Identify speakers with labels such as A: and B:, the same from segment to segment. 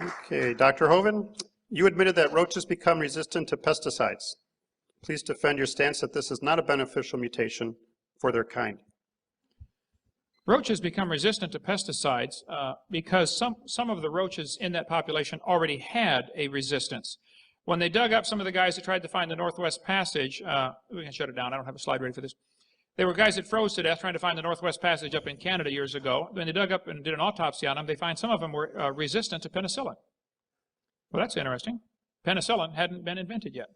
A: Okay, Dr. Hovind, you admitted that roaches become resistant to pesticides. Please defend your stance that this is not a beneficial mutation for their kind.
B: Roaches become resistant to pesticides because some of the roaches in that population already had a resistance. When they dug up some of the guys that tried to find the Northwest Passage, we can shut it down, I don't have a slide ready for this. They were guys that froze to death trying to find the Northwest Passage up in Canada years ago. When they dug up and did an autopsy on them, they find some of them were resistant to penicillin. Well, that's interesting. Penicillin hadn't been invented yet.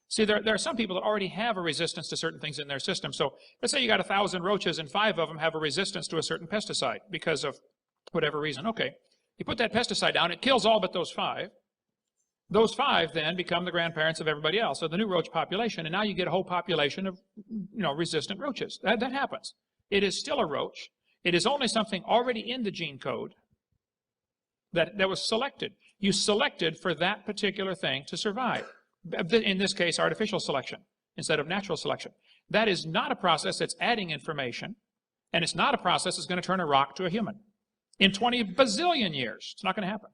B: See, there are some people that already have a resistance to certain things in their system. So let's say you got 1,000 roaches and 5 of them have a resistance to a certain pesticide because of whatever reason. Okay, you put that pesticide down, it kills all but those 5. Those 5 then become the grandparents of everybody else, so the new roach population, and now you get a whole population of resistant roaches. That happens. It is still a roach. It is only something already in the gene code that was selected. You selected for that particular thing to survive. In this case, artificial selection instead of natural selection. That is not a process that's adding information, and it's not a process that's going to turn a rock to a human. In 20 bazillion years, it's not going to happen.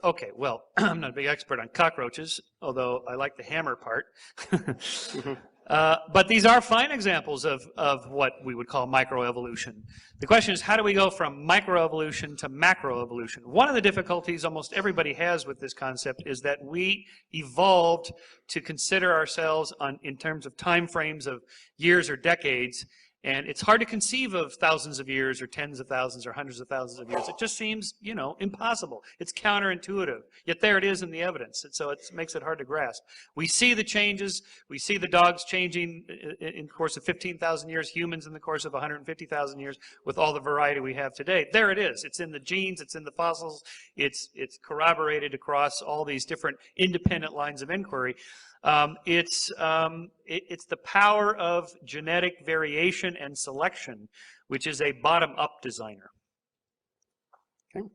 C: Okay, well, I'm not a big expert on cockroaches, although I like the hammer part. But these are fine examples of what we would call microevolution. The question is, how do we go from microevolution to macroevolution? One of the difficulties almost everybody has with this concept is that we evolved to consider ourselves in terms of time frames of years or decades. And it's hard to conceive of thousands of years or tens of thousands or hundreds of thousands of years. It just seems, impossible. It's counterintuitive. Yet there it is in the evidence. And so it makes it hard to grasp. We see the changes. We see the dogs changing in the course of 15,000 years, humans in the course of 150,000 years with all the variety we have today. There it is. It's in the genes. It's in the fossils. It's corroborated across all these different independent lines of inquiry. It's the power of genetic variation and selection, which is a bottom-up designer.
A: Okay.